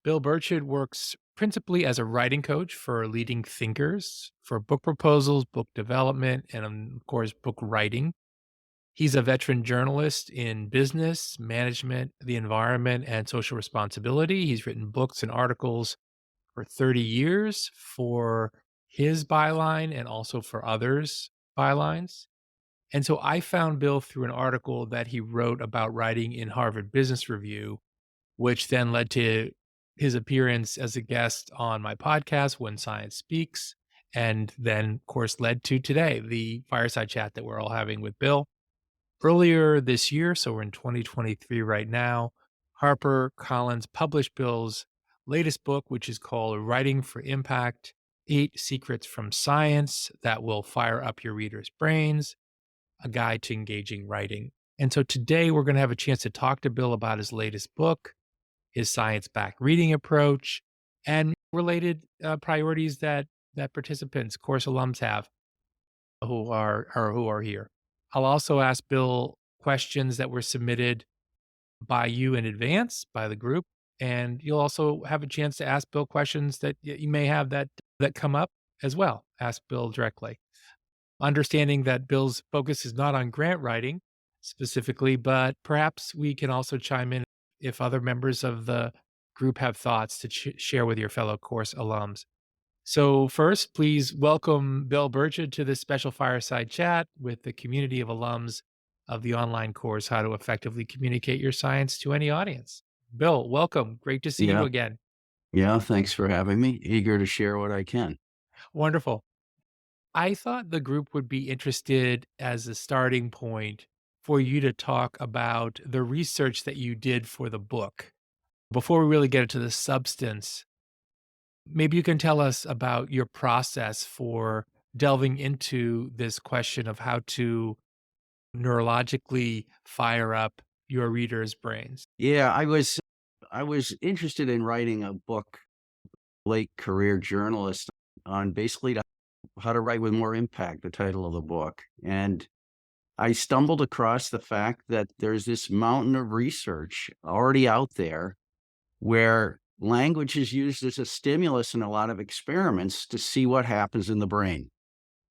Bill Birchard works principally as a writing coach for leading thinkers for book proposals, book development, and of course, book writing. He's a veteran journalist in business, management, the environment, and social responsibility. He's written books and articles for 30 years for his byline and also for others' bylines. And so I found Bill through an article that he wrote about writing in Harvard Business Review, which then led to his appearance as a guest on my podcast, When Science Speaks, and then, of course, led to today, the fireside chat that we're all having with Bill. Earlier this year, so we're in 2023 right now, HarperCollins published Bill's latest book, which is called Writing for Impact: 8 Secrets from Science That Will Fire Up Your Readers' Brains, a guide to engaging writing. And so today we're going to have a chance to talk to Bill about his latest book, his science-backed reading approach, and related priorities that participants, course alums have who are here. I'll also ask Bill questions that were submitted by you in advance by the group, and you'll also have a chance to ask Bill questions that you may have that come up as well. Ask Bill directly. Understanding that Bill's focus is not on grant writing specifically, but perhaps we can also chime in if other members of the group have thoughts to share with your fellow course alums. So first, please welcome Bill Birchard to this special fireside chat with the community of alums of the online course, How to Effectively Communicate Your Science to Any Audience. Bill, welcome. Great to see you Yeah. again. Yeah. Thanks for having me. Eager to share what I can. Wonderful. I thought the group would be interested as a starting point for you to talk about the research that you did for the book. Before we really get into the substance, maybe you can tell us about your process for delving into this question of how to neurologically fire up your readers' brains. Yeah, I was interested in writing a book, late career journalist, on basically how to write with more impact, the title of the book. And I stumbled across the fact that there's this mountain of research already out there where language is used as a stimulus in a lot of experiments to see what happens in the brain.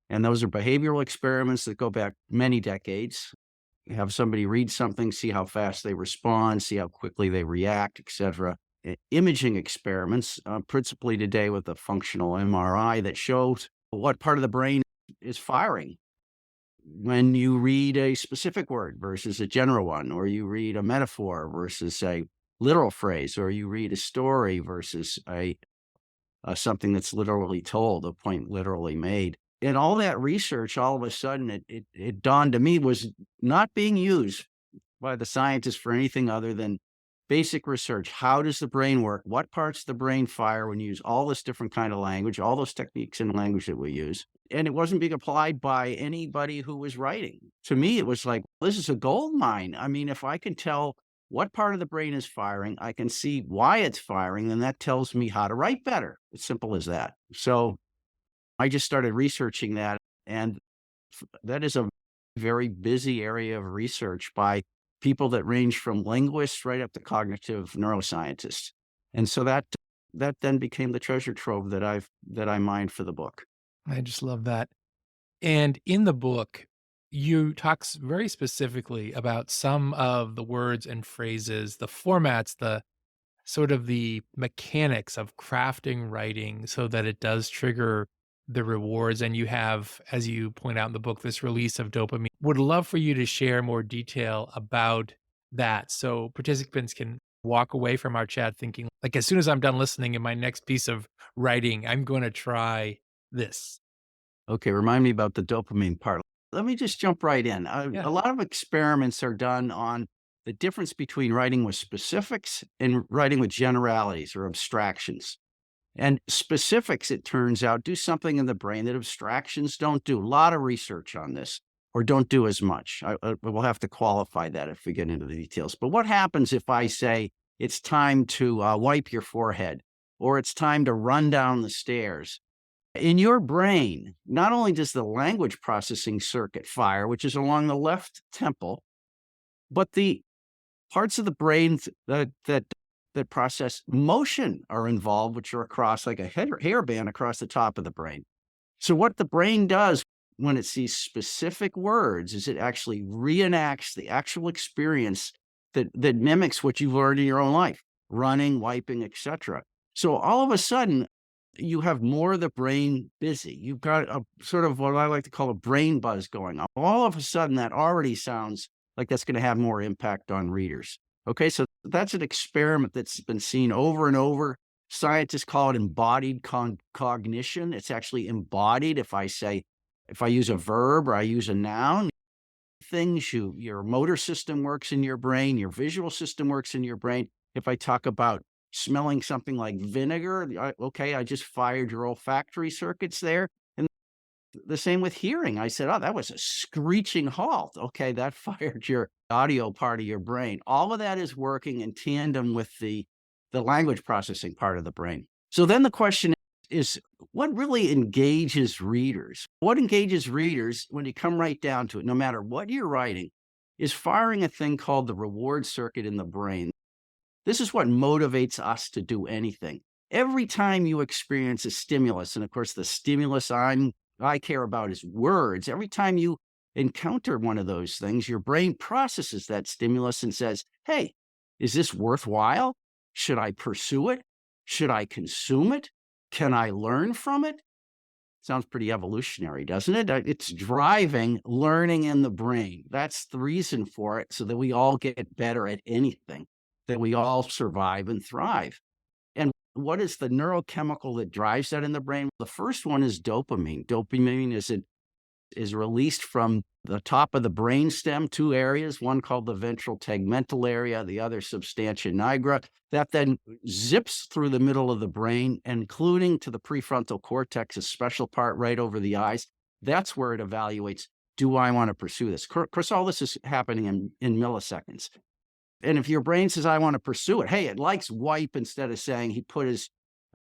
And those are behavioral experiments that go back many decades. You have somebody read something, see how fast they respond, see how quickly they react, etc. Imaging experiments, principally today with the functional MRI, that shows what part of the brain is firing when you read a specific word versus a general one, or you read a metaphor versus a literal phrase, or you read a story versus a something that's literally told, a point literally made. And all that research, all of a sudden, it dawned to me, was not being used by the scientists for anything other than basic research. How does the brain work? What parts of the brain fire when you use all this different kind of language, all those techniques in language that we use? And it wasn't being applied by anybody who was writing. To me, it was like, this is a gold mine. I mean, if I can tell what part of the brain is firing, I can see why it's firing, then that tells me how to write better. It's simple as that. So I just started researching that, and that is a very busy area of research by people that range from linguists right up to cognitive neuroscientists. And so that then became the treasure trove that I mined for the book. I just love that. And in the book, you very specifically about some of the words and phrases, the formats, the sort of the mechanics of crafting writing so that it does trigger the rewards. And you have, as you point out in the book, this release of dopamine. Would love for you to share more detail about that so participants can walk away from our chat thinking, like, as soon as I'm done listening in my next piece of writing, I'm going to try this. Okay, remind me about the dopamine part. Let me just jump right in. Yeah. A lot of experiments are done on the difference between writing with specifics and writing with generalities or abstractions. And specifics, it turns out, do something in the brain that abstractions don't do. A lot of research on this, or don't do as much. We'll have to qualify that if we get into the details. But what happens if I say it's time to wipe your forehead, or it's time to run down the stairs? In your brain, not only does the language processing circuit fire, which is along the left temple, but the parts of the brain that that process motion are involved, which are across like a hairband across the top of the brain. So what the brain does when it sees specific words is it actually reenacts the actual experience that mimics what you've learned in your own life, running, wiping, etc. So all of a sudden, you have more of the brain busy. You've got a sort of what I like to call a brain buzz going on. All of a sudden, that already sounds like that's going to have more impact on readers. Okay, so that's an experiment that's been seen over and over. Scientists call it embodied cognition. It's actually embodied. If I use a verb or I use a noun, your motor system works in your brain, your visual system works in your brain. If I talk about smelling something like vinegar, okay, I just fired your olfactory circuits there. And the same with hearing. I said, oh, that was a screeching halt. Okay, that fired your audio part of your brain. All of that is working in tandem with the language processing part of the brain. So then the question is what really engages readers? What engages readers, when you come right down to it, no matter what you're writing, is firing a thing called the reward circuit in the brain. This is what motivates us to do anything. Every time you experience a stimulus, and of course, the stimulus I care about is words. Every time you encounter one of those things, your brain processes that stimulus and says, hey, is this worthwhile? Should I pursue it? Should I consume it? Can I learn from it? Sounds pretty evolutionary, doesn't it? It's driving learning in the brain. That's the reason for it, so that we all get better at anything, that we all survive and thrive. And what is the neurochemical that drives that in the brain? The first one is dopamine. Dopamine is released from the top of the brainstem, two areas, one called the ventral tegmental area, the other substantia nigra, that then zips through the middle of the brain, including to the prefrontal cortex, a special part right over the eyes. That's where it evaluates, do I want to pursue this? Of course, all this is happening in milliseconds. And if your brain says, I want to pursue it, hey, it likes wipe instead of saying he put his,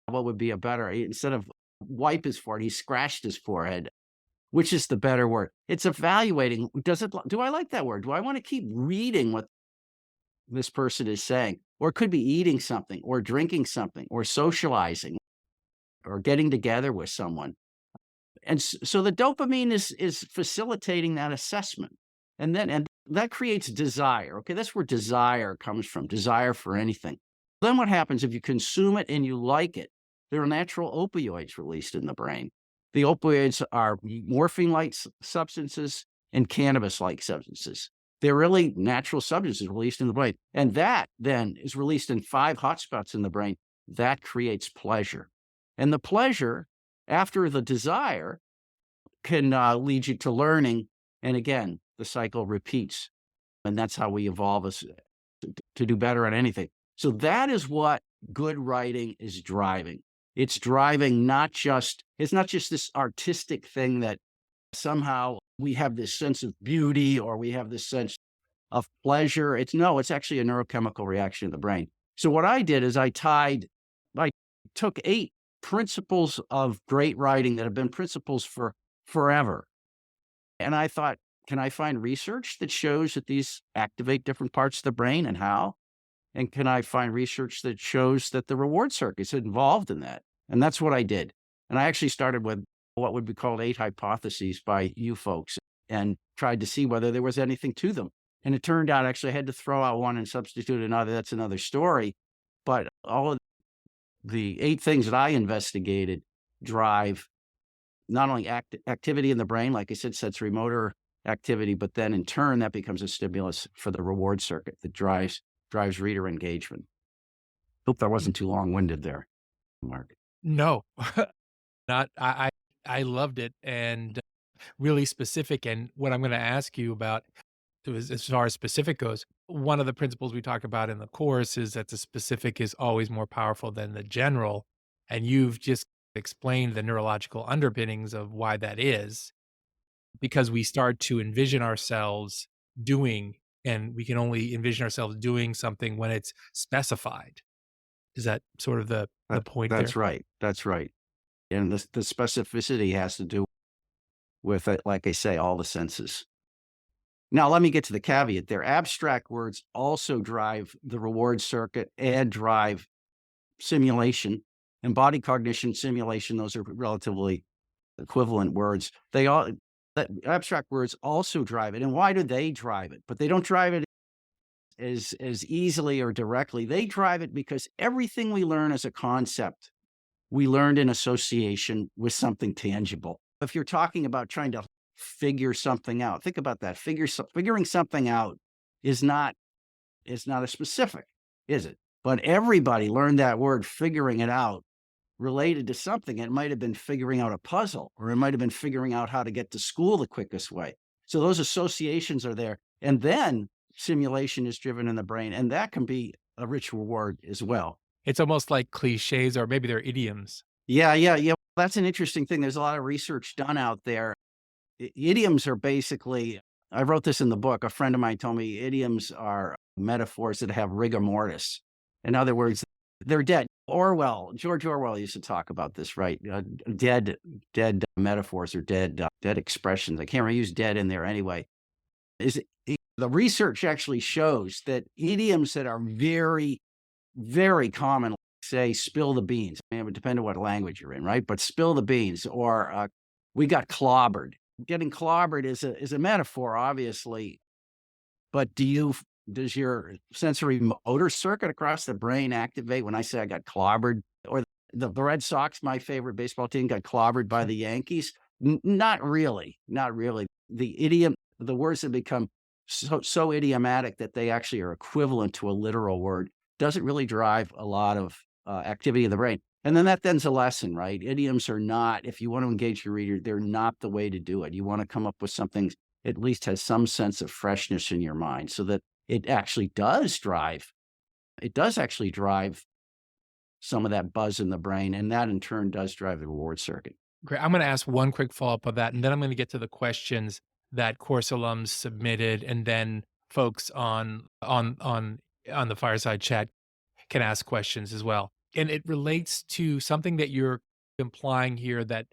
what would be a better, instead of wipe his forehead, he scratched his forehead. Which is the better word? It's evaluating, do I like that word? Do I want to keep reading what this person is saying? Or it could be eating something, or drinking something, or socializing, or getting together with someone. And so the dopamine is facilitating that assessment. And that creates desire. Okay, that's where desire comes from, desire for anything. Then what happens if you consume it and you like it? There are natural opioids released in the brain. The opioids are morphine-like substances and cannabis-like substances. They're really natural substances released in the brain. And that then is released in 5 hotspots in the brain. That creates pleasure. And the pleasure, after the desire, can lead you to learning. And again, the cycle repeats. And that's how we evolve us to do better at anything. So that is what good writing is driving. It's driving it's not just this artistic thing that somehow we have this sense of beauty or we have this sense of pleasure. It's actually a neurochemical reaction in the brain. So what I did is I took 8 principles of great writing that have been principles for forever. And I thought, can I find research that shows that these activate different parts of the brain and how? And can I find research that shows that the reward circuit's involved in that? And that's what I did. And I actually started with what would be called 8 hypotheses by you folks and tried to see whether there was anything to them. And it turned out actually I had to throw out one and substitute another. That's another story. But all of the 8 things that I investigated drive not only activity in the brain, like I said, sensory motor activity, but then in turn that becomes a stimulus for the reward circuit that drives reader engagement. Hope that wasn't too long-winded there, Mark. No, not I loved it, and really specific. And what I'm gonna ask you about as far as specific goes, one of the principles we talk about in the course is that the specific is always more powerful than the general, and you've just explained the neurological underpinnings of why that is, because we start to envision ourselves doing, and we can only envision ourselves doing something when it's specified. Is that sort of the point That's there? right. That's right. And the specificity has to do with, like I say, all the senses. Now, let me get to the caveat there. Abstract words also drive the reward circuit and drive simulation and body cognition simulation. Those are relatively equivalent words. They all that abstract words also drive it. And why do they drive it? But they don't drive it as easily or directly. They drive it because everything we learn as a concept, we learned in association with something tangible. If you're talking about trying to figure something out, think about that. Figuring something out is not as specific, is it? But everybody learned that word, figuring it out, related to something. It might have been figuring out a puzzle, or it might have been figuring out how to get to school the quickest way. So those associations are there. And then simulation is driven in the brain, and that can be a rich reward as well. It's almost like cliches, or maybe they're idioms. Yeah. That's an interesting thing. There's a lot of research done out there. Idioms are basically, I wrote this in the book. A friend of mine told me idioms are metaphors that have rigor mortis. In other words, they're dead. George Orwell used to talk about this, right? Dead metaphors or dead expressions. I can't use dead in there anyway. The research actually shows that idioms that are very, very common, say, spill the beans. I mean, it would depend on what language you're in, right? But spill the beans, or we got clobbered. Getting clobbered is a metaphor, obviously, but does your sensory motor circuit across the brain activate when I say I got clobbered? Or the Red Sox, my favorite baseball team, got clobbered by the Yankees? Not really. The words have become so idiomatic that they actually are equivalent to a literal word. Doesn't really drive a lot of activity in the brain. And then that's a lesson, right? Idioms are not, if you want to engage your reader, they're not the way to do it. You want to come up with something at least has some sense of freshness in your mind, so that it does actually drive some of that buzz in the brain, and that in turn does drive the reward circuit. Great. I'm going to ask one quick follow-up of that, and then I'm going to get to the questions that course alums submitted, and then folks on the fireside chat can ask questions as well. And it relates to something that you're implying here that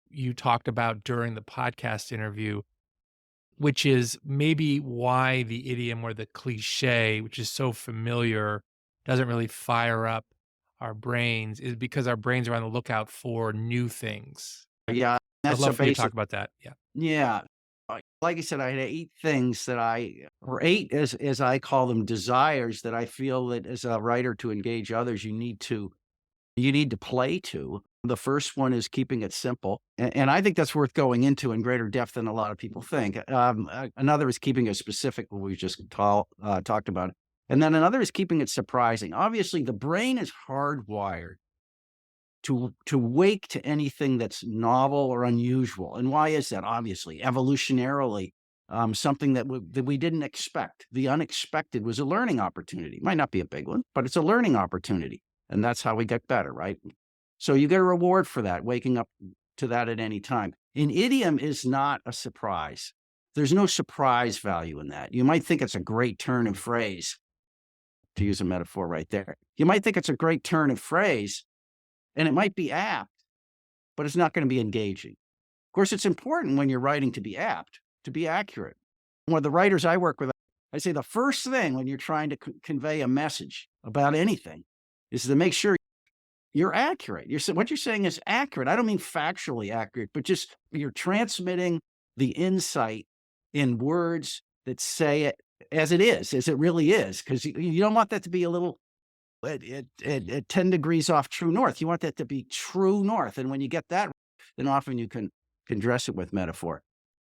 you talked about during the podcast interview, which is maybe why the idiom or the cliche, which is so familiar, doesn't really fire up our brains, is because our brains are on the lookout for new things. Yeah, I'd that's the love for you to basic. talk about that. Yeah. Yeah. Like I said, I had 8 things or 8 as I call them, desires that I feel that as a writer to engage others, you need to play to. The first one is keeping it simple. And I think that's worth going into in greater depth than a lot of people think. Another is keeping it specific, what we just talked about. And then another is keeping it surprising. Obviously, the brain is hardwired to wake to anything that's novel or unusual. And why is that? Obviously, evolutionarily, something that we didn't expect. The unexpected was a learning opportunity. Might not be a big one, but it's a learning opportunity. And that's how we get better, right? So you get a reward for that, waking up to that at any time. An idiom is not a surprise. There's no surprise value in that. You might think it's a great turn of phrase, to use a metaphor right there. You might think it's a great turn of phrase, and it might be apt, but it's not going to be engaging. Of course, it's important when you're writing to be apt, to be accurate. One of the writers I work with, I say the first thing when you're trying to convey a message about anything is to make sure you're accurate. What you're saying is accurate. I don't mean factually accurate, but just you're transmitting the insight in words that say it as it is, as it really is, because you don't want that to be a little at 10 degrees off true north. You want that to be true north. And when you get that, then often you can dress it with metaphor.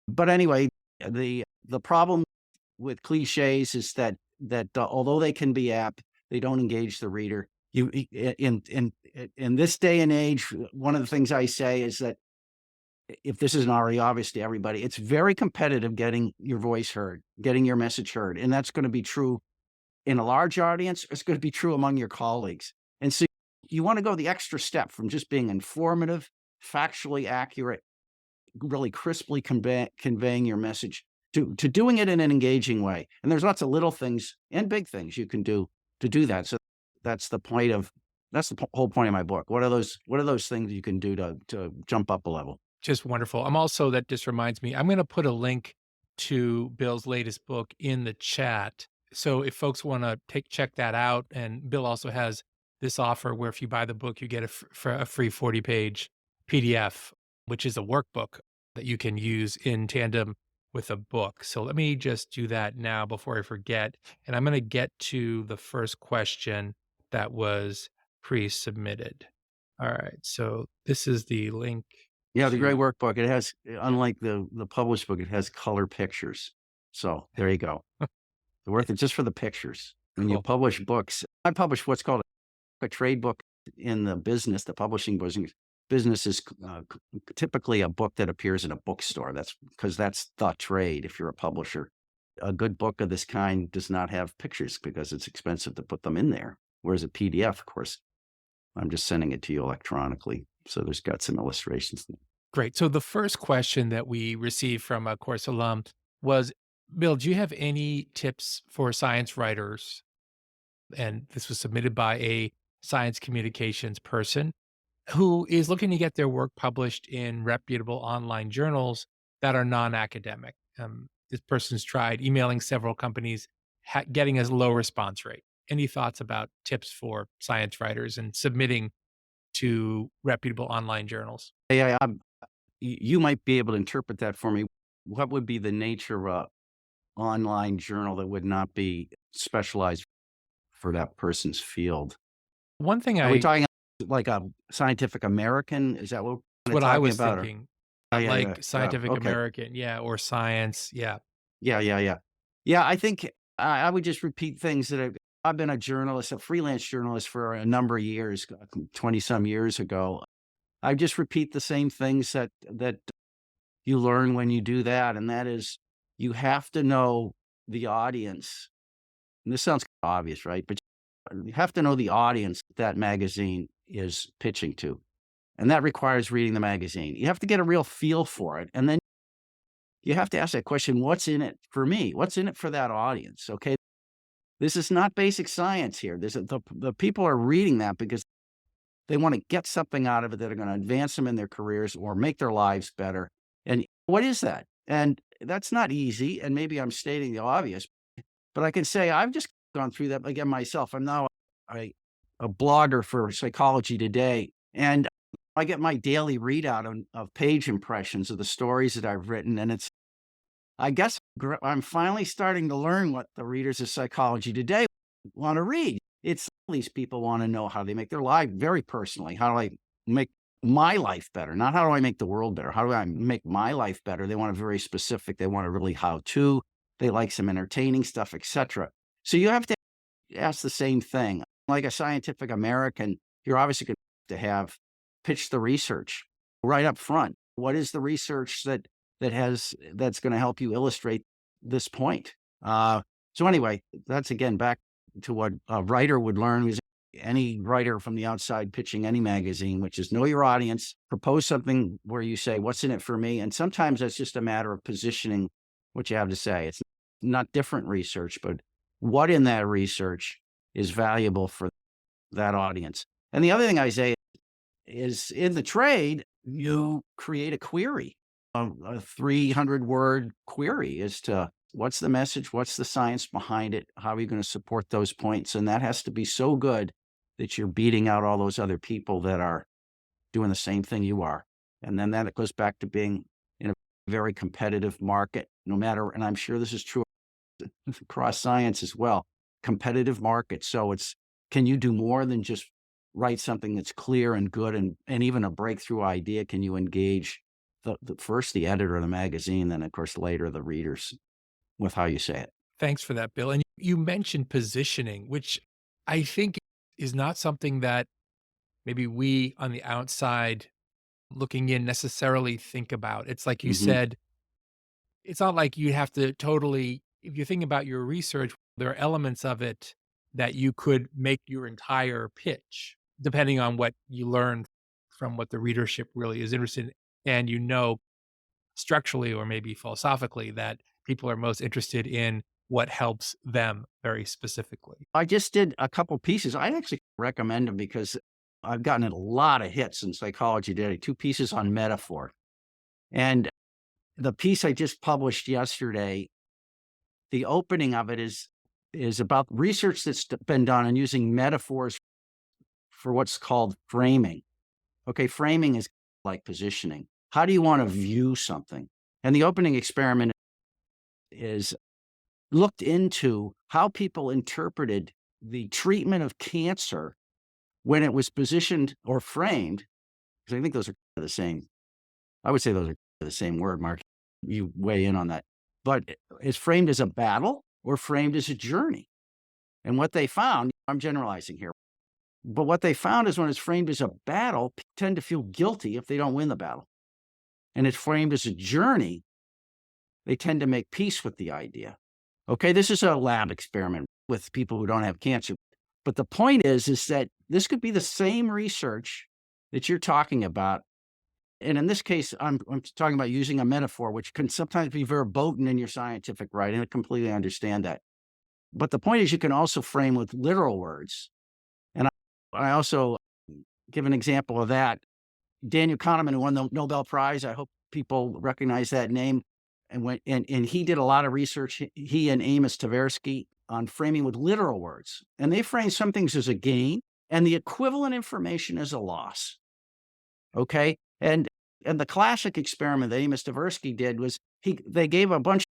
But anyway, the problem with cliches is that although they can be apt, they don't engage the reader. In this day and age, one of the things I say is that if this isn't already obvious to everybody, it's very competitive getting your voice heard, getting your message heard. And that's going to be true in a large audience. It's going to be true among your colleagues. And so you want to go the extra step from just being informative, factually accurate, really crisply conveying your message to doing it in an engaging way. And there's lots of little things and big things you can do to do that. So that's the whole point of my book. What are those things you can do to jump up a level? Just wonderful. That just reminds me, I'm going to put a link to Bill's latest book in the chat. So if folks want to check that out, and Bill also has this offer where if you buy the book, you get a free 40-page PDF, which is a workbook that you can use in tandem with a book. So let me just do that now before I forget. And I'm going to get to the first question that was pre-submitted. All right. So this is the link Yeah, the great to. workbook, it has, unlike the published book, it has color pictures. So there you go. Worth it just for the pictures. When you Cool. publish books, I publish what's called a trade book in the business, the publishing business is typically a book that appears in a bookstore. That's because that's the trade. If you're a publisher, a good book of this kind does not have pictures because it's expensive to put them in there. Whereas a PDF, of course, I'm just sending it to you electronically. So there's got some illustrations. Great. So the first question that we received from a course alum was, Bill, do you have any tips for science writers? And this was submitted by a science communications person who is looking to get their work published in reputable online journals that are non-academic. This person's tried emailing several companies, getting a low response rate. Any thoughts about tips for science writers and submitting to reputable online journals? Yeah, you might be able to interpret that for me. What would be the nature of a online journal that would not be specialized for that person's field? One thing Are we I talking like a Scientific American? Is that what we're what I talking was about? Or thinking, yeah. like Scientific Okay. American, yeah, or Science, yeah. Yeah. Yeah, I think I would just repeat things that I've been a journalist, a freelance journalist for a number of years, 20 some years ago. I just repeat the same things that you learn when you do that, and that is you have to know the audience. And this sounds obvious, right? But you have to know the audience that magazine is pitching to. And that requires reading the magazine. You have to get a real feel for it. And then you have to ask that question, what's in it for me? What's in it for that audience? Okay. This is not basic science here. The people are reading that because they want to get something out of it that are going to advance them in their careers or make their lives better. And what is that? And that's not easy. And maybe I'm stating the obvious, but I can say I've just gone through that again myself. I'm now a blogger for Psychology Today, and I get my daily readout of page impressions of the stories that I've written. And I guess I'm finally starting to learn what the readers of Psychology Today want to read. It's these people want to know how they make their life very personally. How do I make my life better? Not how do I make the world better? How do I make my life better? They want it very specific. They want it really how to. They like some entertaining stuff, etc. So you have to ask the same thing. Like a Scientific American, you're obviously going to have pitch the research right up front. What is the research that's going to help you illustrate this point? So anyway, that's again back to what a writer would learn. Who's any writer from the outside pitching any magazine, which is know your audience, propose something where you say, "What's in it for me?" And sometimes that's just a matter of positioning what you have to say. It's not different research, but what in that research is valuable for that audience. And the other thing I say is in the trade, you create a query, a 300-word query as to what's the message, what's the science behind it, how are you going to support those points? And that has to be so good that you're beating out all those other people that are doing the same thing you are. And then that it goes back to being in a very competitive market, no matter, and I'm sure this is true across science as well, competitive market. So can you do more than just write something that's clear and good and even a breakthrough idea? Can you engage first the editor of the magazine, then of course later the readers with how you say it? Thanks for that, Bill. And you mentioned positioning, which I think is not something that maybe we on the outside looking in necessarily think about. It's like you Hmm. said, it's not like you have to totally, if you think about your research, there are elements of it that you could make your entire pitch, depending on what you learn from what the readership really is interested in. And structurally or maybe philosophically that people are most interested in what helps them very specifically. I just did a couple pieces. I actually recommend them because I've gotten a lot of hits in Psychology Today. Two pieces on metaphor. And The piece I just published yesterday, the opening of it is about research that's been done on using metaphors for what's called framing. Okay, framing is like positioning. How do you want to view something? And the opening experiment is looked into how people interpreted the treatment of cancer when it was positioned or framed, because I think those are the same. I would say those are the same word, Mark. You weigh in on that. But it's framed as a battle or framed as a journey. And what they found, I'm generalizing here, but what they found is when it's framed as a battle, people tend to feel guilty if they don't win the battle. And it's framed as a journey, they tend to make peace with the idea. Okay, this is a lab experiment with people who don't have cancer. But the point is that this could be the same research that you're talking about. And in this case, I'm talking about using a metaphor, which can sometimes be verboten in your scientific writing. I completely understand that. But the point is you can also frame with literal words. And I also give an example of that. Daniel Kahneman, who won the Nobel Prize, I hope people recognize that name. And he did a lot of research, he and Amos Tversky, on framing with literal words. And they frame some things as a gain and the equivalent information as a loss. Okay. And the classic experiment that Amos Tversky did was they gave a bunch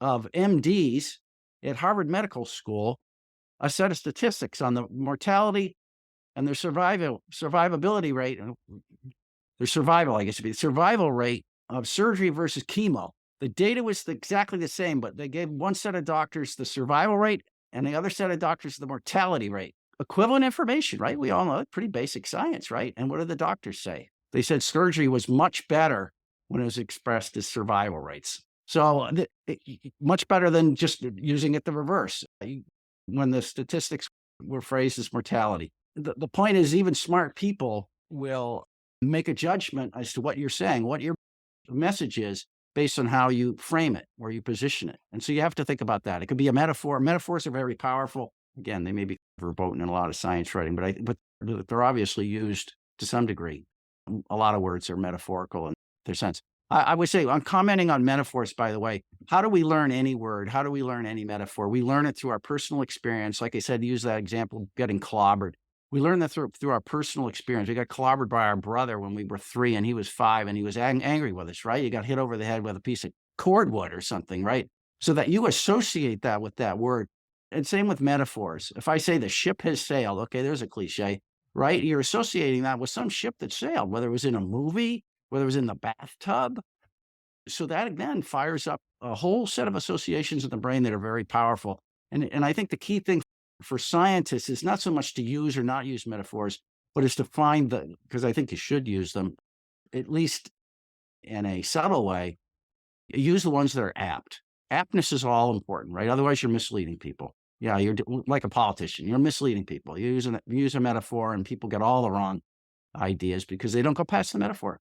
of MDs at Harvard Medical School a set of statistics on the mortality and their survivability rate, their survival, I guess it would be the survival rate of surgery versus chemo. The data was exactly the same, but they gave one set of doctors the survival rate and the other set of doctors the mortality rate. Equivalent information, right? We all know it's pretty basic science, right? And what did the doctors say? They said surgery was much better when it was expressed as survival rates. So much better than just using it the reverse when the statistics were phrased as mortality. The point is even smart people will make a judgment as to what you're saying, what your message is, based on how you frame it or you position it. And so you have to think about that. It could be a metaphor. Metaphors are very powerful. Again, they may be verboten in a lot of science writing, but they're obviously used to some degree. A lot of words are metaphorical in their sense. I would say, I'm commenting on metaphors, by the way. How do we learn any word? How do we learn any metaphor? We learn it through our personal experience. Like I said, use that example of getting clobbered. We learn that through our personal experience. We got clobbered by our brother when we were 3 and he was 5 and he was angry with us, right? You got hit over the head with a piece of cordwood or something, right? So that you associate that with that word. And same with metaphors. If I say the ship has sailed, okay, there's a cliche, right? You're associating that with some ship that sailed, whether it was in a movie, whether it was in the bathtub. So that again fires up a whole set of associations in the brain that are very powerful. And I think the key thing for scientists is not so much to use or not use metaphors, but is to find because I think you should use them, at least in a subtle way, use the ones that are apt. Aptness is all important, right? Otherwise you're misleading people. Yeah, you're like a politician. You're misleading people. You use a metaphor and people get all the wrong ideas because they don't go past the metaphor.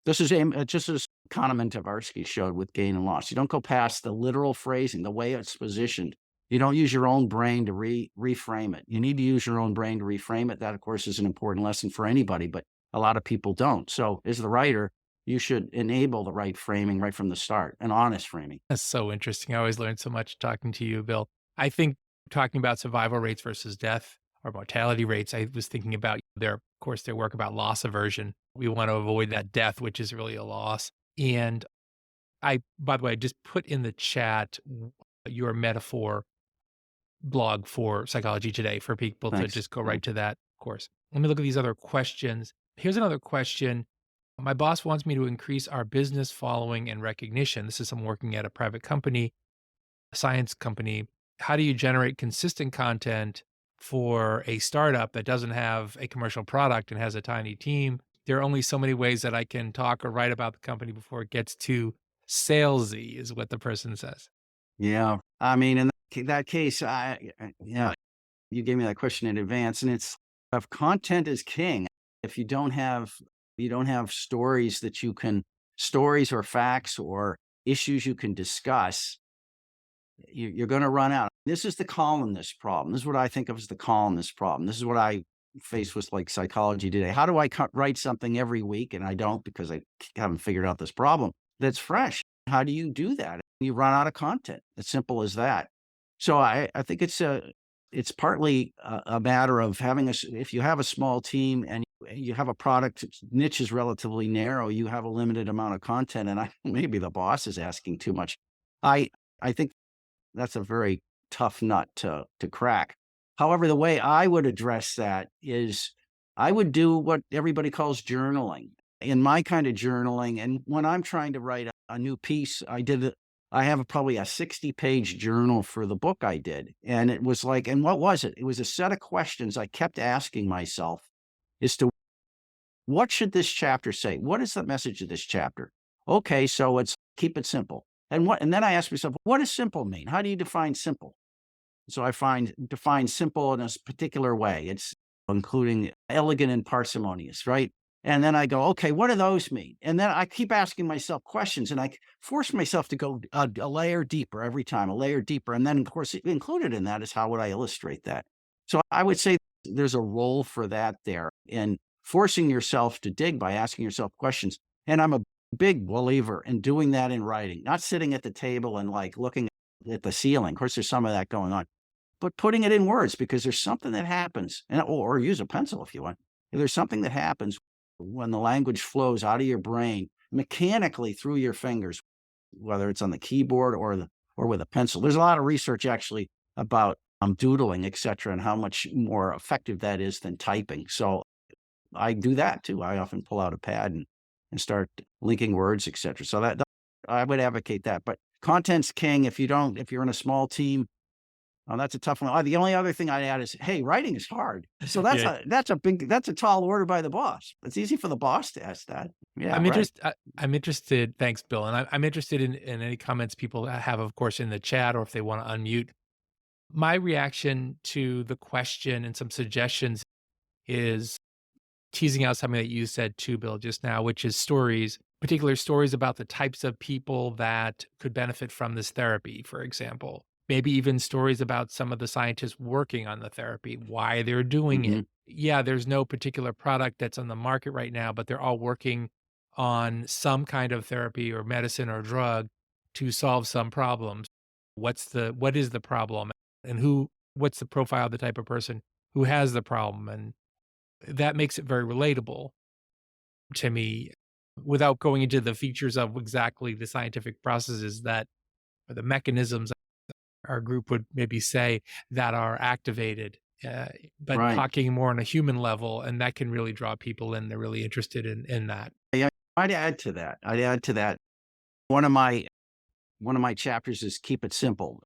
This is just as Kahneman Tversky showed with gain and loss. You don't go past the literal phrasing, the way it's positioned. You don't use your own brain to reframe it. You need to use your own brain to reframe it. That, of course, is an important lesson for anybody, but a lot of people don't. So as the writer, you should enable the right framing right from the start, an honest framing. That's so interesting. I always learn so much talking to you, Bill. I think talking about survival rates versus death or mortality rates, I was thinking about of course, their work about loss aversion. We want to avoid that death, which is really a loss. And by the way, I just put in the chat your metaphor blog for Psychology Today for people to Thanks. just go right to that course. Let me look at these other questions. Here's another question. My boss wants me to increase our business following and recognition. This is someone working at a private company, a science company. How do you generate consistent content for a startup that doesn't have a commercial product and has a tiny team? There are only so many ways that I can talk or write about the company before it gets too salesy, is what the person says. Yeah. I mean, in that case, yeah, you gave me that question in advance, and it's if content is king. If you don't have stories or facts or issues you can discuss, you're going to run out. This is the columnist problem. This is what I think of as the columnist problem. This is what I face with like Psychology Today. How do I write something every week? And I don't because I haven't figured out this problem that's fresh. How do you do that? You run out of content. As simple as that. So I think it's partly a matter of having if you have a small team and you have a product niche is relatively narrow, you have a limited amount of content, and maybe the boss is asking too much. I I think that's a very tough nut to crack. However, the way I would address that is I would do what everybody calls journaling. In my kind of journaling, and when I'm trying to write a new piece, I have probably a 60-page journal for the book I did. And it was like, and what was it? It was a set of questions I kept asking myself as to what should this chapter say? What is the message of this chapter? Okay, so it's keep it simple. And then I asked myself, what does simple mean? How do you define simple? So I define simple in a particular way. It's including elegant and parsimonious, right? And then I go, okay, what do those mean? And then I keep asking myself questions, and I force myself to go a layer deeper every time, a layer deeper. And then, of course, included in that is how would I illustrate that? So I would say there's a role for that there in forcing yourself to dig by asking yourself questions. And I'm a big believer in doing that in writing, not sitting at the table and like looking at the ceiling. Of course, there's some of that going on, but putting it in words because there's something that happens, or use a pencil if you want. There's something that happens when the language flows out of your brain mechanically through your fingers, whether it's on the keyboard or with a pencil. There's a lot of research actually about doodling, et cetera, and how much more effective that is than typing. So I do that too. I often pull out a pad and start linking words, et cetera. So that I would advocate that. But content's king. If you're in a small team, oh, that's a tough one. The only other thing I'd add is, hey, writing is hard. So Yeah. that's a tall order by the boss. It's easy for the boss to ask that. Yeah, right. I'm interested. Thanks, Bill. And I'm interested in any comments people have, of course, in the chat or if they want to unmute. My reaction to the question and some suggestions is teasing out something that you said too, Bill, just now, which is stories, particular stories about the types of people that could benefit from this therapy, for example. Maybe even stories about some of the scientists working on the therapy, why they're doing it. Hmm. Yeah, there's no particular product that's on the market right now, but they're all working on some kind of therapy or medicine or drug to solve some problems. What is the problem and what's the profile of the type of person who has the problem? And that makes it very relatable to me without going into the features of exactly the scientific processes that or the mechanisms our group would maybe say that are activated, uh, but Right. talking more on a human level, and that can really draw people in. They're really interested in that. Yeah, I'd add to that. One of my one of my chapters is keep it simple.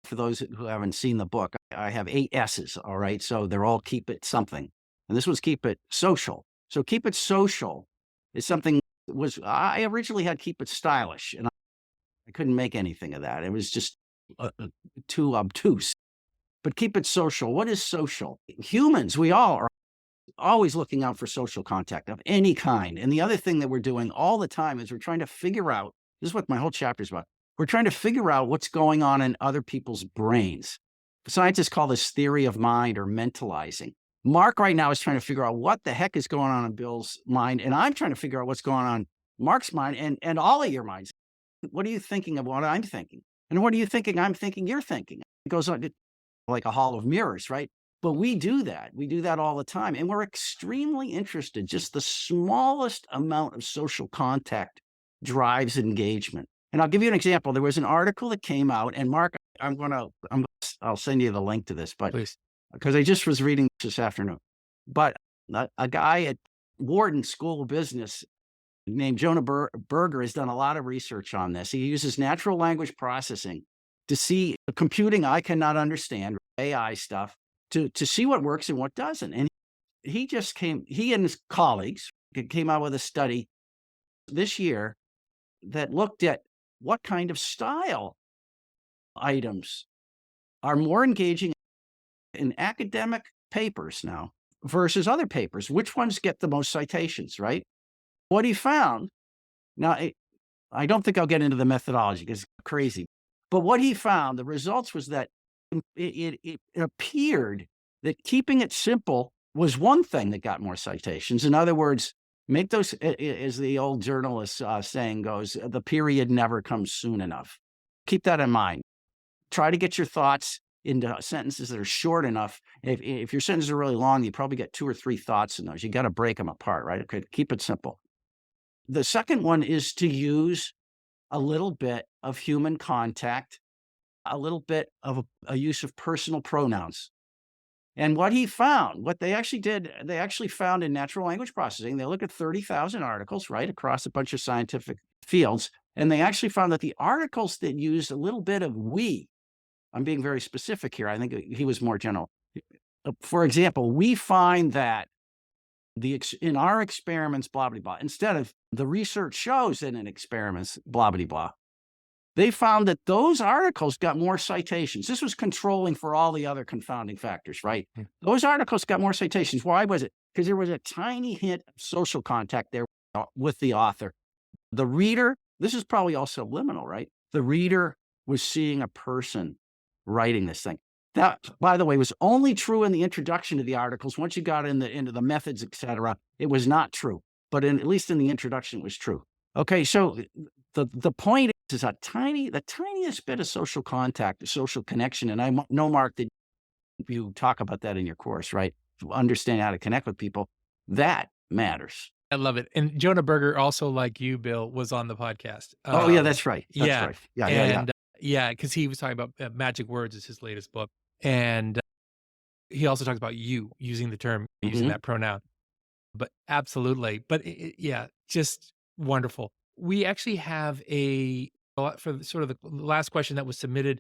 For those who haven't seen the book, I have 8 S's. All right, so they're all keep it something, and this was keep it social. So keep it social is something was I originally had keep it stylish, and I couldn't make anything of that. It was just too obtuse. But keep it social. What is social? Humans, we all are always looking out for social contact of any kind. And the other thing that we're doing all the time is we're trying to figure out this is what my whole chapter is about. We're trying to figure out what's going on in other people's brains. Scientists call this theory of mind or mentalizing. Mark right now is trying to figure out what the heck is going on in Bill's mind. And I'm trying to figure out what's going on in Mark's mind and all of your minds. What are you thinking of what I'm thinking? And what are you thinking I'm thinking you're thinking? It goes on like a hall of mirrors, right? But we do that. We do that all the time. And we're extremely interested. Just the smallest amount of social contact drives engagement. And I'll give you an example. There was an article that came out, and Mark, I'll send you the link to this, but Please. because I just was reading this afternoon. But a guy at Wharton School of Business named Jonah Berger has done a lot of research on this. He uses natural language processing to see computing I cannot understand, AI stuff, to see what works and what doesn't. And he and his colleagues came out with a study this year that looked at what kind of style items are more engaging in academic papers now versus other papers. Which ones get the most citations, right? What he found, now I don't think I'll get into the methodology because it's crazy, but what he found, the results was that it appeared that keeping it simple was one thing that got more citations. In other words, Make those, as the old journalist saying goes, the period never comes soon enough. Keep that in mind. Try to get your thoughts into sentences that are short enough. If your sentences are really long, you probably get 2 or 3 thoughts in those. You got to break them apart, right? Okay, keep it simple. The second one is to use a little bit of human contact, a little bit of a use of personal pronouns. And what he found, what they actually did, they actually found in natural language processing, they looked at 30,000 articles, right, across a bunch of scientific fields. And they actually found that the articles that used a little bit of we, I'm being very specific here. I think he was more general. For example, we find that in our experiments, blah, blah, blah, instead of the research shows that in experiments, blah, blah, blah, they found that those articles got more citations. This was controlling for all the other confounding factors, right? Those articles got more citations. Why was it? Because there was a tiny hint of social contact there with the author. The reader, this is probably all subliminal, right? The reader was seeing a person writing this thing. That, by the way, was only true in the introduction to the articles. Once you got into the methods, et cetera, it was not true. But at least in the introduction, it was true. Okay, so the point is the tiniest bit of social contact, social connection. And I know, Mark, that you talk about that in your course, right? To understand how to connect with people, that matters. I love it. And Jonah Berger, also like you, Bill, was on the podcast. Oh, yeah, that's right. That's Yeah. right. Yeah, yeah, yeah. And yeah, because he was talking about Magic Words is his latest book. And he also talks about you using the term, using Mhm. that pronoun. But absolutely. But yeah, just wonderful. We actually have for sort of the last question that was submitted.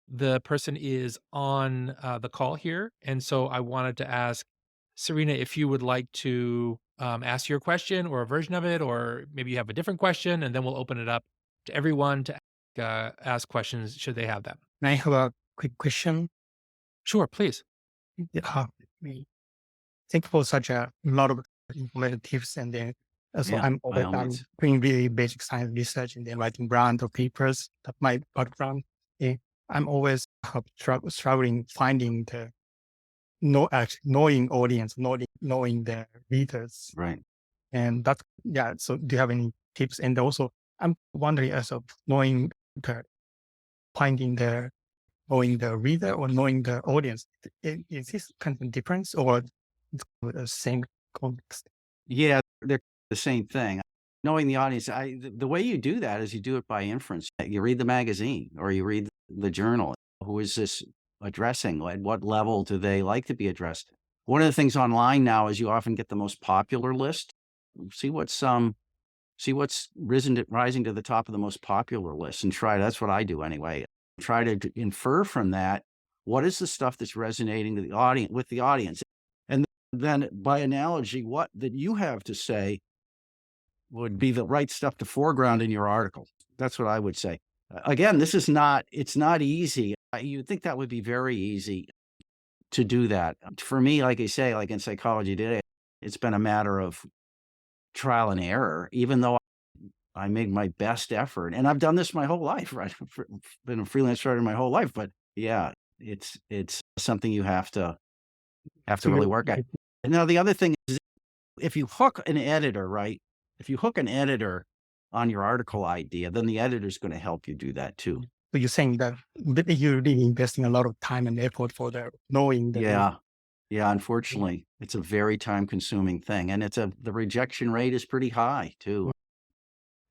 The person is on the call here. And so I wanted to ask Serena if you would like to ask your question or a version of it, or maybe you have a different question, and then we'll open it up to everyone to ask questions should they have them. May I have a quick question? Sure, please. Uh, me- Thank you for such a lot of informative tips. And then also Yeah, by all I'm means. doing really basic science research and then writing brand or papers. That's my background. Eh, I'm always struggling finding the knowing audience, knowing the readers. Right. And that's, yeah. So do you have any tips? And also I'm wondering as of finding the knowing the reader or knowing the audience. Is this kind of difference or it's the same context? Yeah, they're the same thing. Knowing the audience, the way you do that is you do it by inference. You read the magazine or you read the journal. Who is this addressing? At what level do they like to be addressed? One of the things online now is you often get the most popular list. See what's rising to the top of the most popular list and try. That's what I do anyway. Try to infer from that what is the stuff that's resonating to the audience with the audience, and then by analogy, what that you have to say would be the right stuff to foreground in your article. That's what I would say. Again, it's not easy. You'd think that would be very easy to do that. For me, like I say, like in Psychology Today, it's been a matter of trial and error, even though I made my best effort. And I've done this my whole life, right? Been a freelance writer my whole life. But yeah, it's something you have to really work at. Now, the other thing is if you hook an editor, right? If you hook an editor on your article idea, then the editor's going to help you do that too. So you're saying that you're really investing a lot of time and effort for the knowing the Yeah. Yeah, unfortunately, it's a very time-consuming thing, and the rejection rate is pretty high too.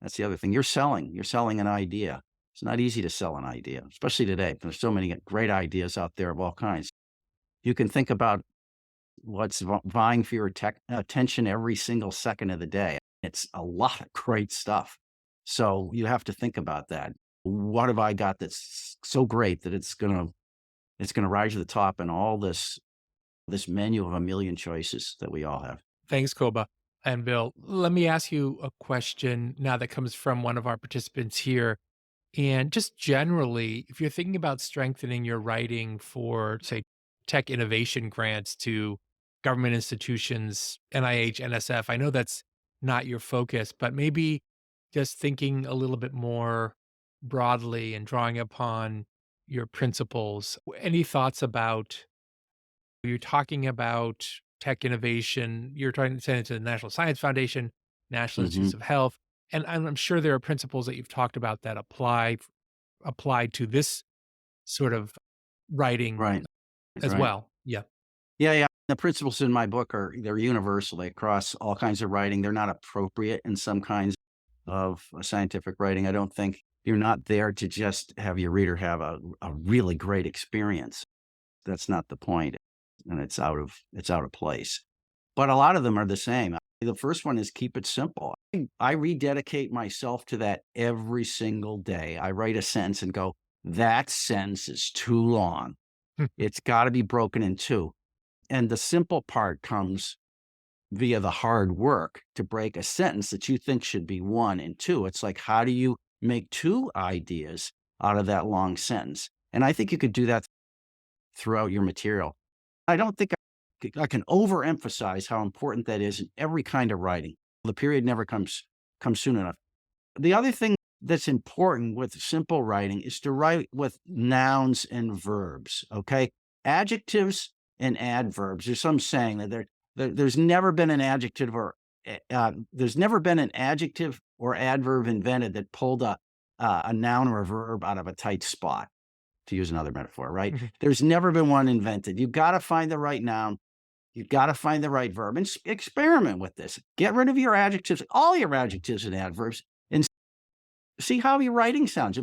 That's the other thing. You're selling an idea. It's not easy to sell an idea, especially today. There's so many great ideas out there of all kinds. You can think about what's vying for your attention every single second of the day. It's a lot of great stuff. So you have to think about that. What have I got that's so great that it's gonna rise to the top in all this menu of a million choices that we all have. Thanks, Koba. And Bill, let me ask you a question now that comes from one of our participants here. And just generally, if you're thinking about strengthening your writing for, say, tech innovation grants to government institutions, NIH, NSF, I know that's not your focus, but maybe just thinking a little bit more broadly and drawing upon your principles. Any thoughts about, you're talking about tech innovation. You're trying to send it to the National Science Foundation, National Hmm. Institutes of Health, and I'm sure there are principles that you've talked about that apply to this sort of writing Right. as Right. well. Yeah. Yeah. Yeah. The principles in my book they're universal. They cross all kinds of writing. They're not appropriate in some kinds of scientific writing. I don't think you're not there to just have your reader have a really great experience. That's not the point, and it's out of place. But a lot of them are the same. The first one is keep it simple. I rededicate myself to that every single day. I write a sentence and go, that sentence is too long. It's got to be broken in two. And the simple part comes via the hard work to break a sentence that you think should be one and two. It's like, how do you make two ideas out of that long sentence? And I think you could do that throughout your material. I don't think I can overemphasize how important that is in every kind of writing. The period never comes soon enough. The other thing that's important with simple writing is to write with nouns and verbs. Okay, adjectives and adverbs. There's some saying that there's never been an adjective or adverb invented that pulled a noun or a verb out of a tight spot, to use another metaphor, right? Mhm. There's never been one invented. You've got to find the right noun. You've got to find the right verb and experiment with this. Get rid of your adjectives, all your adjectives and adverbs, and see how your writing sounds.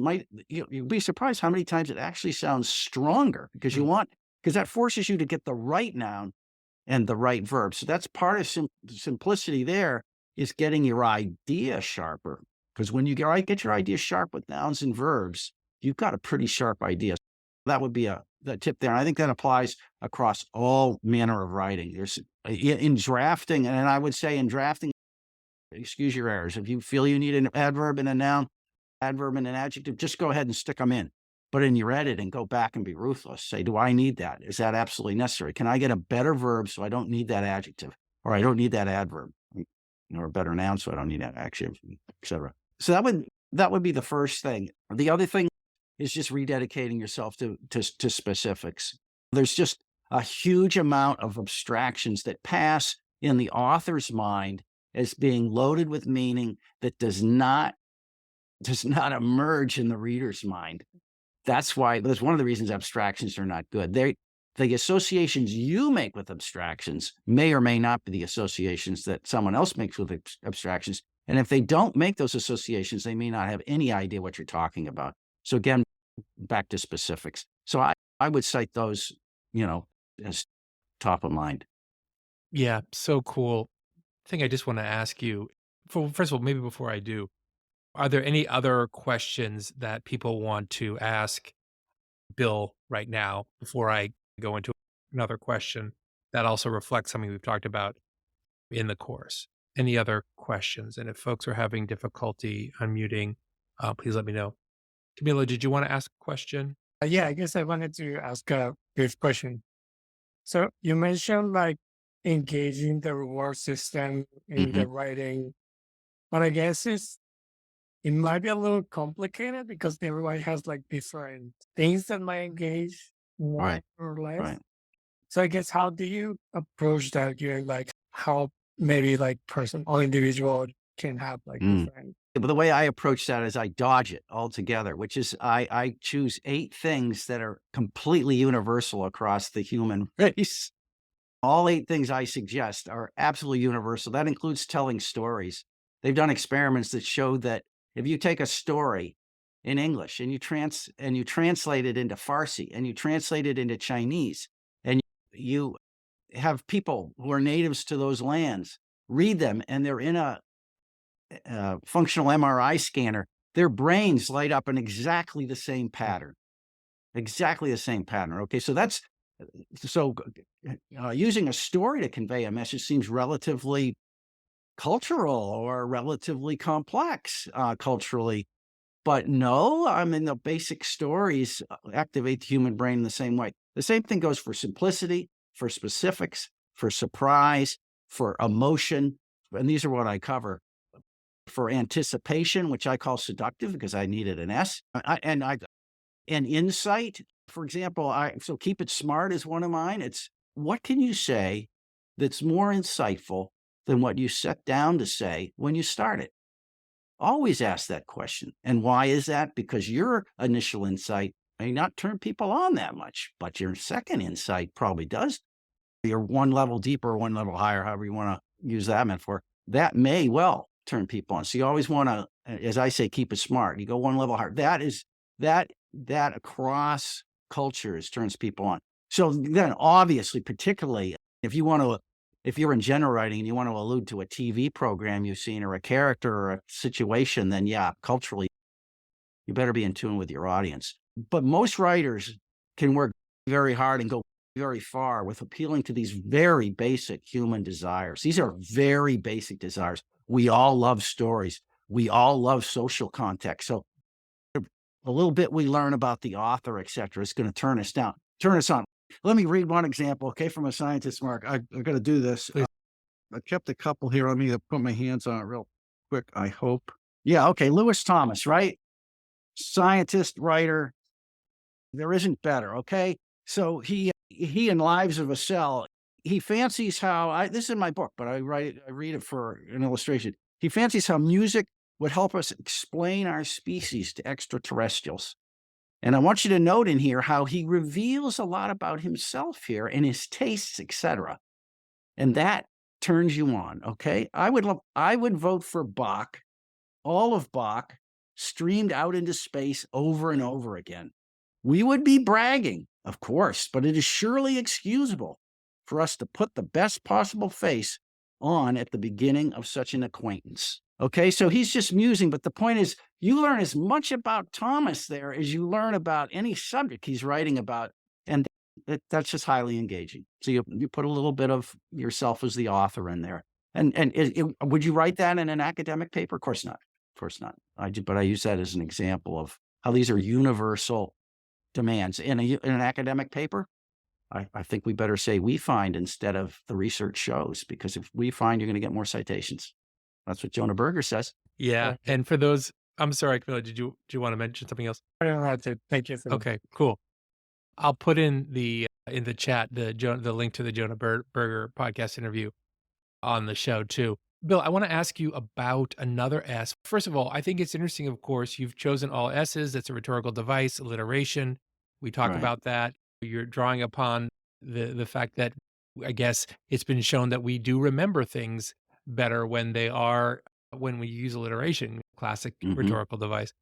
You'll be surprised how many times it actually sounds stronger because that forces you to get the right noun and the right verb. So that's part of simplicity there is getting your idea sharper. Because when you get your idea sharp with nouns and verbs, you've got a pretty sharp idea. That would be the tip there. And I think that applies across all manner of writing. There's in drafting, and I would say in drafting, excuse your errors. If you feel you need an adverb and a noun, adverb and an adjective, just go ahead and stick them in. But in your editing, go back and be ruthless. Say, do I need that? Is that absolutely necessary? Can I get a better verb so I don't need that adjective, or I don't need that adverb, or a better noun so I don't need that adjective, etc. So that would be the first thing. The other thing is just rededicating yourself to specifics. There's just a huge amount of abstractions that pass in the author's mind as being loaded with meaning that does not emerge in the reader's mind. That's one of the reasons abstractions are not good. The associations you make with abstractions may or may not be the associations that someone else makes with abstractions. And if they don't make those associations, they may not have any idea what you're talking about. So again, back to specifics. So I would cite those, as top of mind. Yeah. So cool. I think I just want to ask you, first of all, maybe before I do, are there any other questions that people want to ask Bill right now before I go into another question that also reflects something we've talked about in the course? Any other questions? And if folks are having difficulty unmuting, please let me know. Camilo, did you want to ask a question? Yeah, I guess I wanted to ask a brief question. So you mentioned like engaging the reward system in Hmm. the writing, but I guess it might be a little complicated because everybody has like different things that might engage more Right. or less. Right. So I guess how do you approach that? You like how maybe like person or individual can have like Mm. different. But the way I approach that is I dodge it altogether, which is I choose 8 things that are completely universal across the human race. All 8 things I suggest are absolutely universal. That includes telling stories. They've done experiments that show that if you take a story in English and you translate it into Farsi and you translate it into Chinese and you have people who are natives to those lands read them and they're in a functional MRI scanner, their brains light up in exactly the same pattern. Exactly the same pattern. Okay, so using a story to convey a message seems relatively cultural or relatively complex culturally. But no, I mean, the basic stories activate the human brain in the same way. The same thing goes for simplicity, for specifics, for surprise, for emotion. And these are what I cover. For anticipation, which I call seductive because I needed an S, and insight. For example, so keep it smart is one of mine. It's what can you say that's more insightful than what you set down to say when you started? Always ask that question. And why is that? Because your initial insight may not turn people on that much, but your second insight probably does. You're one level deeper, one level higher, however you want to use that metaphor. That may well turn people on. So you always want to, as I say, keep it smart. You go one level higher. That across cultures turns people on. So then obviously, particularly if you're in general writing and you want to allude to a TV program you've seen or a character or a situation, then yeah, culturally, you better be in tune with your audience. But most writers can work very hard and go very far with appealing to these very basic human desires. These are very basic desires. We all love stories. We all love social context. So a little bit we learn about the author, et cetera, is going to turn us on. Let me read one example, okay, from a scientist, Mark. I'm going to do this. I kept a couple here. Let me put my hands on it real quick, I hope. Yeah, okay. Lewis Thomas, right? Scientist, writer. There isn't better, okay? So he in Lives of a Cell, he fancies how, this is in my book, but I read it for an illustration. He fancies how music would help us explain our species to extraterrestrials. And I want you to note in here how he reveals a lot about himself here and his tastes, etc. And that turns you on, okay? I would vote for Bach, all of Bach, streamed out into space over and over again. We would be bragging, of course, but it is surely excusable for us to put the best possible face on at the beginning of such an acquaintance. Okay, so he's just musing, but the point is, you learn as much about Thomas there as you learn about any subject he's writing about, and that's just highly engaging. So you put a little bit of yourself as the author in there. And would you write that in an academic paper? Of course not. Of course not. But I use that as an example of how these are universal demands. In an academic paper, I think we better say we find instead of the research shows, because if we find, you're going to get more citations. That's what Jonah Berger says. Yeah. And for those, I'm sorry, Camilla, do you want to mention something else? I don't know how to. Thank you. Okay, cool. I'll put in the chat the link to the Jonah Berger podcast interview on the show too. Bill, I want to ask you about another S. First of all, I think it's interesting, of course, you've chosen all S's. That's a rhetorical device, alliteration. We talk Right. about that. You're drawing upon the fact that I guess it's been shown that we do remember things better when we use alliteration, classic Mhm. rhetorical device.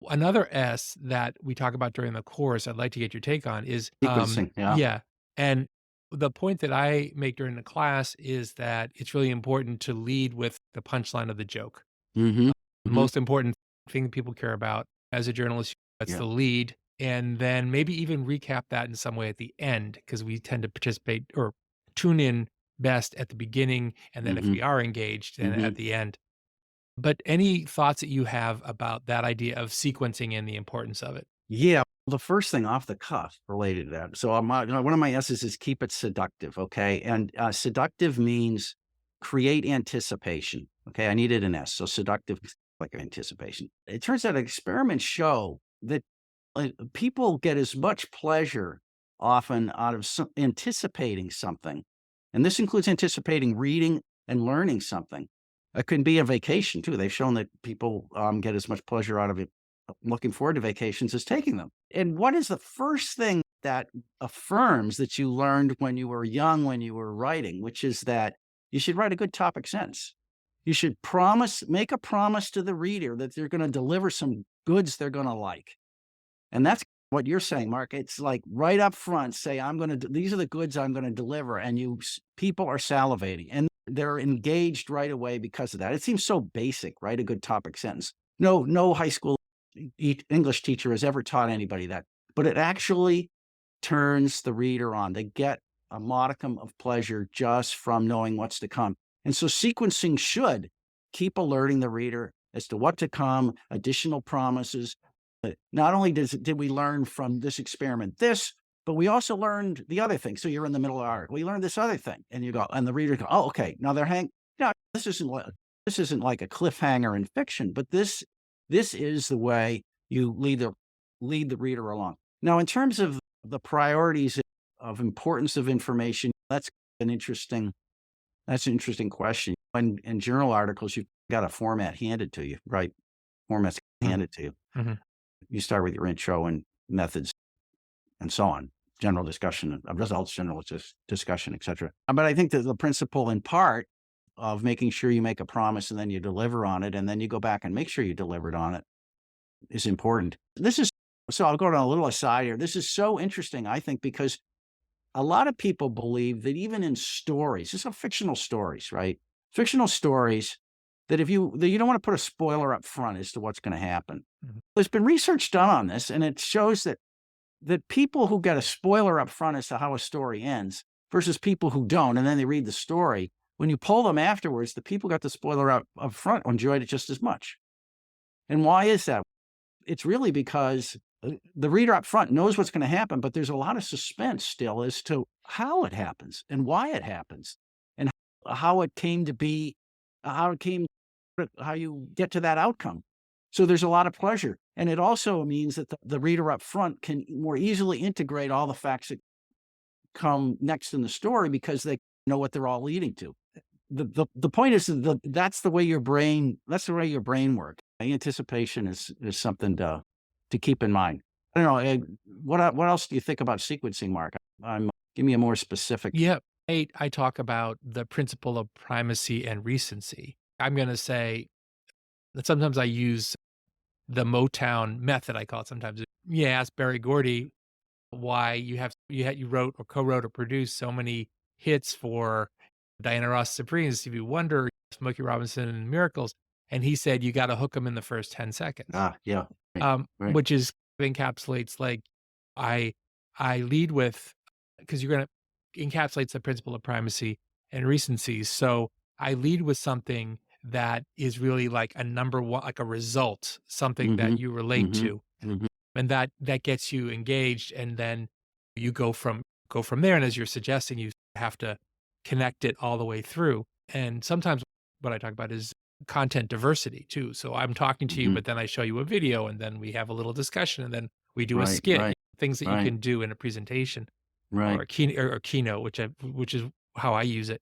Another S that we talk about during the course, I'd like to get your take on is Sequencing, yeah. yeah. And the point that I make during the class is that it's really important to lead with the punchline of the joke. Mm-hmm. The most important thing people care about as a journalist, that's Yeah. the lead. And then maybe even recap that in some way at the end, because we tend to participate or tune in best at the beginning. And then if we are engaged, then at the end. But any thoughts that you have about that idea of sequencing and the importance of it? Yeah. The first thing off the cuff related to that. So one of my S's is keep it seductive. Okay. And seductive means create anticipation. Okay. I needed an S. So seductive, like anticipation. It turns out experiments show that people get as much pleasure often out of anticipating something. And this includes anticipating reading and learning something. It can be a vacation too. They've shown that people get as much pleasure out of it looking forward to vacations as taking them. And what is the first thing that affirms that you learned when you were young, when you were writing, which is that you should write a good topic sentence. You should make a promise to the reader that you're going to deliver some goods they're going to like. And that's what you're saying, Mark. It's like right up front, say, these are the goods I'm going to deliver. And people are salivating and they're engaged right away because of that. It seems so basic, write a good topic sentence. No high school English teacher has ever taught anybody that, but it actually turns the reader on. They get a modicum of pleasure just from knowing what's to come. And so sequencing should keep alerting the reader as to what to come, additional promises. Not only did we learn from this experiment but we also learned the other thing. So you're in the middle of the article. We learned this other thing, and the reader go, oh, okay. Now this isn't like a cliffhanger in fiction, but this is the way you lead the reader along. Now, in terms of the priorities of importance of information, let's That's an interesting question. In journal articles, you've got a format handed to you, right? Formats handed to you. Mhm. You start with your intro and methods and so on, general discussion of results, general discussion, etc. But I think that the principle in part of making sure you make a promise and then you deliver on it, and then you go back and make sure you delivered on it is important. So I'll go on a little aside here. This is so interesting, I think, because a lot of people believe that even in stories, these are fictional stories, right? Fictional stories that that you don't want to put a spoiler up front as to what's going to happen. Mhm. There's been research done on this, and it shows that people who get a spoiler up front as to how a story ends versus people who don't, and then they read the story, when you pull them afterwards, the people got the spoiler up front enjoyed it just as much. And why is that? It's really because the reader up front knows what's going to happen, but there's a lot of suspense still as to how it happens and why it happens and how it came to be, how you get to that outcome. So there's a lot of pleasure. And it also means that the reader up front can more easily integrate all the facts that come next in the story because they know what they're all leading to. The point is that's the way your brain works. Anticipation is something to keep in mind. I don't know. What else do you think about sequencing, Mark? Give me a more specific. Yeah. I talk about the principle of primacy and recency. I'm going to say that sometimes I use the Motown method, I call it sometimes. You ask Barry Gordy why you wrote or co-wrote or produced so many hits for Diana Ross Supreme, Stevie Wonder, Smokey Robinson, and Miracles. And he said, you got to hook them in the first 10 seconds. Yeah. Right. Which encapsulates like I lead with, because you're going to encapsulates the principle of primacy and recency. So I lead with something that is really like a number one, like a result, something that you relate to, and that gets you engaged, and then you go from there. And as you're suggesting, you have to connect it all the way through. And sometimes what I talk about is content diversity too. So I'm talking to you, but then I show you a video, and then we have a little discussion, and then we do a skit, things that you can do in a presentation or a keynote, which is how I use it.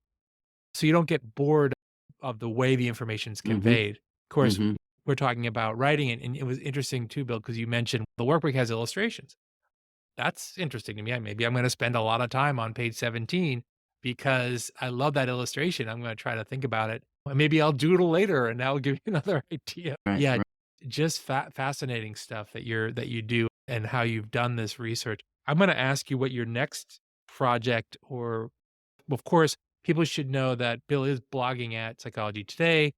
So you don't get bored of the way the information is conveyed. Of course, we're talking about writing it, and it was interesting too, Bill, because you mentioned the workbook has illustrations. That's interesting to me. Maybe I'm going to spend a lot of time on page 17 because I love that illustration. I'm going to try to think about it. Maybe I'll doodle later, and that'll give you another idea. Yeah, just fascinating stuff that you do and how you've done this research. I'm going to ask you what your next project, or of course, people should know that Bill is blogging at Psychology Today.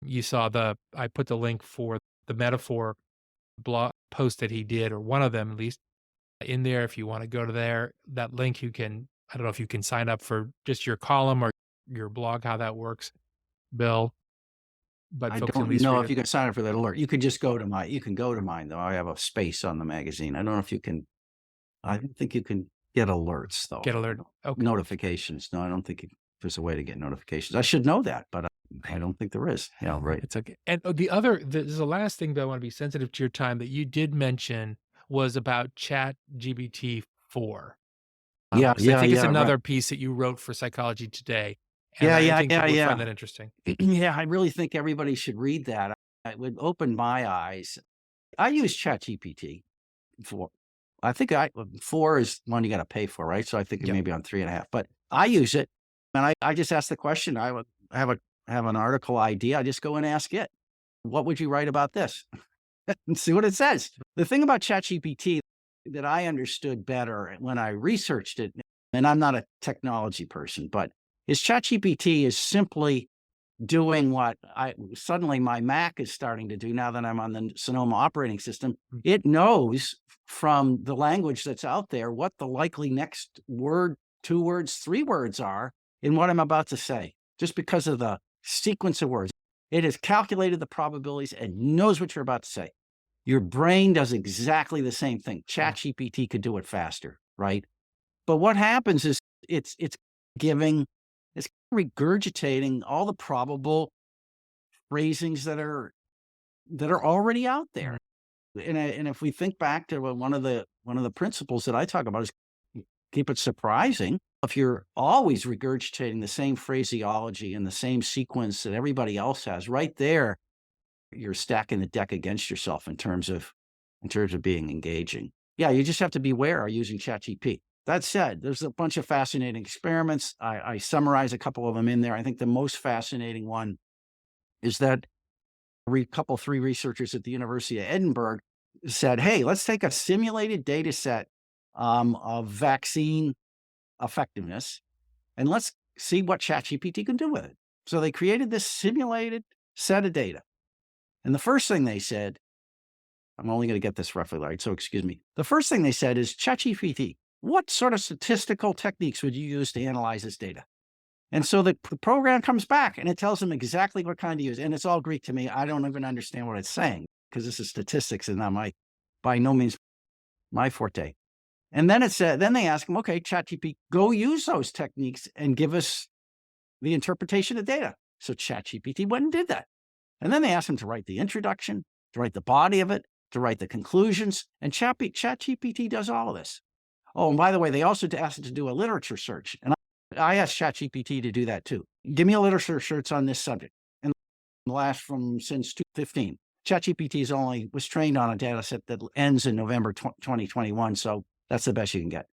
You saw I put the link for the metaphor blog post that he did, or one of them at least, in there. If you want to go to that link, I don't know if you can sign up for just your column or your blog, how that works, Bill. But I folks don't at least know if you can sign up for that alert. You can just go to mine though. I have a space on the magazine. I don't know if you can. I don't think you can get alerts though. Get alert. Okay. Notifications. No, I don't think there's a way to get notifications. I should know that, but I don't think there is. Yeah, right. It's okay. And there's the last thing that I want to be sensitive to your time that you did mention was about ChatGPT 4. I think it's another piece that you wrote for Psychology Today. And I think people would find that interesting. Yeah, I really think everybody should read that. It would open my eyes. I use ChatGPT 4. I think 4 is one you got to pay for, right? So I think it may be on 3.5, but I use it, and I just ask the question. I would have an article idea. I just go and ask it, what would you write about this? And see what it says. The thing about ChatGPT that I understood better when I researched it, and I'm not a technology person, but is ChatGPT is simply doing what suddenly my Mac is starting to do now that I'm on the Sonoma operating system. It knows from the language that's out there what the likely next word, 2 words, 3 words are in what I'm about to say, just because of the sequence of words. It has calculated the probabilities and knows what you're about to say. Your brain does exactly the same thing. ChatGPT could do it faster, right? But what happens is it's regurgitating all the probable phrasings that are already out there. And if we think back to one of the principles that I talk about is keep it surprising. If you're always regurgitating the same phraseology and the same sequence that everybody else has, right there, you're stacking the deck against yourself in terms of being engaging. Yeah, you just have to beware of using ChatGPT. That said, there's a bunch of fascinating experiments. I summarize a couple of them in there. I think the most fascinating one is that three researchers at the University of Edinburgh said, hey, let's take a simulated data set of vaccine effectiveness and let's see what ChatGPT can do with it. So they created this simulated set of data. And the first thing they said, I'm only going to get this roughly right, so excuse me. The first thing they said is, ChatGPT, what sort of statistical techniques would you use to analyze this data? And so the program comes back and it tells them exactly what kind to use. And it's all Greek to me. I don't even understand what it's saying because this is statistics and not by no means my forte. And then then they ask them, okay, ChatGPT, go use those techniques and give us the interpretation of data. So ChatGPT went and did that. And then they asked him to write the introduction, to write the body of it, to write the conclusions. And ChatGPT does all of this. Oh, and by the way, they also asked it to do a literature search. And I asked ChatGPT to do that too. Give me a literature search on this subject. And since 2015. ChatGPT was trained on a data set that ends in November 2021. So that's the best you can get.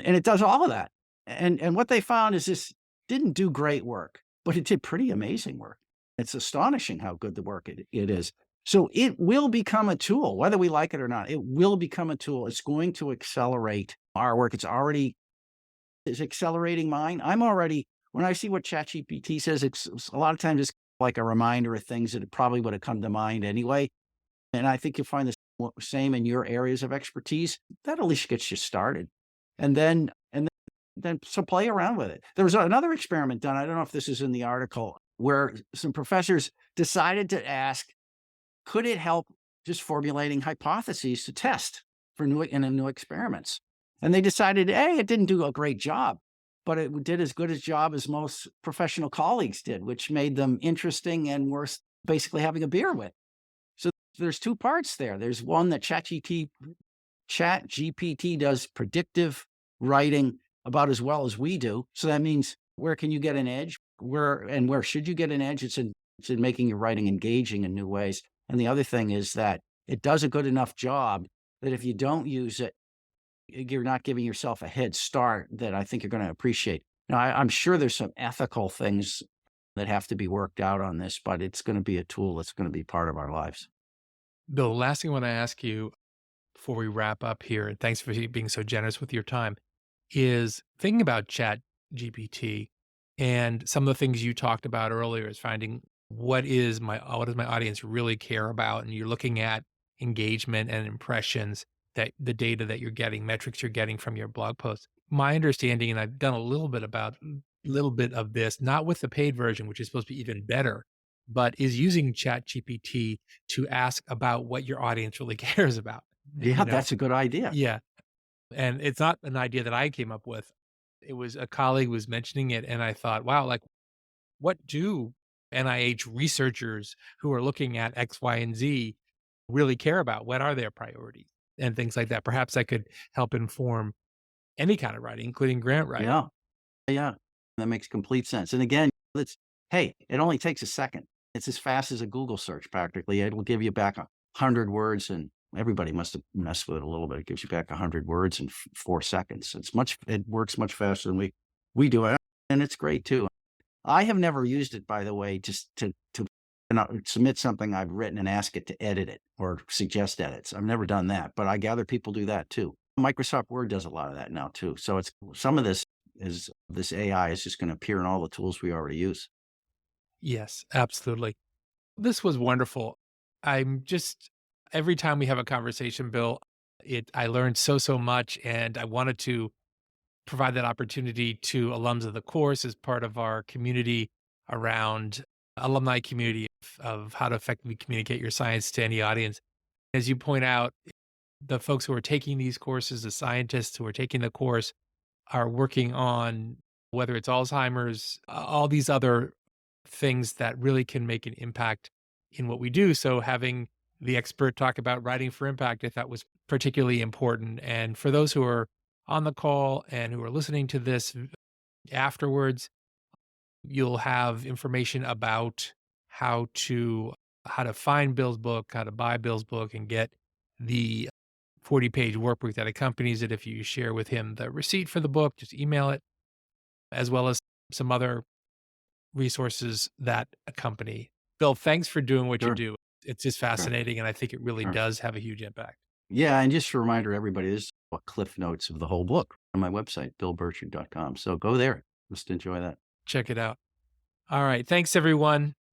And it does all of that. And what they found is this didn't do great work, but it did pretty amazing work. It's astonishing how good the work it is. So it will become a tool, whether we like it or not. It will become a tool. It's going to accelerate our work. It's accelerating mine. When I see what ChatGPT says, it's a lot of times it's like a reminder of things that probably would have come to mind anyway. And I think you'll find the same in your areas of expertise. That at least gets you started. And then so play around with it. There was another experiment done. I don't know if this is in the article, where some professors decided to ask, could it help just formulating hypotheses to test for new experiments? And they decided, hey, it didn't do a great job, but it did as good a job as most professional colleagues did, which made them interesting and worth basically having a beer with. So there's two parts there. There's one that ChatGPT does predictive writing about as well as we do. So that means, where can you get an edge? Where should you get an edge? It's in making your writing engaging in new ways. And the other thing is that it does a good enough job that if you don't use it, you're not giving yourself a head start that I think you're going to appreciate. Now, I'm sure there's some ethical things that have to be worked out on this, but it's going to be a tool that's going to be part of our lives. Bill, last thing I want to ask you before we wrap up here, and thanks for being so generous with your time, is thinking about Chat GPT and some of the things you talked about earlier, is finding what does my audience really care about? And you're looking at engagement and impressions, that the data that you're getting, metrics you're getting from your blog posts. My understanding, and I've done a little bit of this, not with the paid version, which is supposed to be even better, but is using Chat GPT to ask about what your audience really cares about. Yeah, that's a good idea. Yeah. And it's not an idea that I came up with. It was a colleague was mentioning it, and I thought, wow, like, what do NIH researchers who are looking at X, Y, and Z really care about? What are their priorities and things like that? Perhaps I could help inform any kind of writing, including grant writing. Yeah. Yeah. That makes complete sense. And again, it only takes a second. It's as fast as a Google search practically. It'll give you back 100 words, and everybody must have messed with it a little bit. It gives you back 100 words in 4 seconds. It works much faster than we do it. And it's great too. I have never used it, by the way, just to submit something I've written and ask it to edit it or suggest edits. I've never done that, but I gather people do that too. Microsoft Word does a lot of that now too. So some of this AI is just going to appear in all the tools we already use. Yes, absolutely. This was wonderful. Every time we have a conversation, Bill, I learned so much, and I wanted to provide that opportunity to alums of the course as part of our community around alumni community of how to effectively communicate your science to any audience. As you point out, the folks who are taking these courses, the scientists who are taking the course, are working on, whether it's Alzheimer's, all these other things that really can make an impact in what we do. So having the expert talk about writing for impact, I thought was particularly important. And for those who are on the call and who are listening to this afterwards, you'll have information about how to find Bill's book, how to buy Bill's book, and get the 40-page workbook that accompanies it. If you share with him the receipt for the book, just email it, as well as some other resources that accompany. Bill, thanks for doing what you Sure. do. It's just Sure. fascinating, and I think it really Sure. does have a huge impact. Yeah, and just a reminder, everybody, this is cliff notes of the whole book on my website, billbirchard.com. So go there. Just enjoy that. Check it out. All right. Thanks, everyone.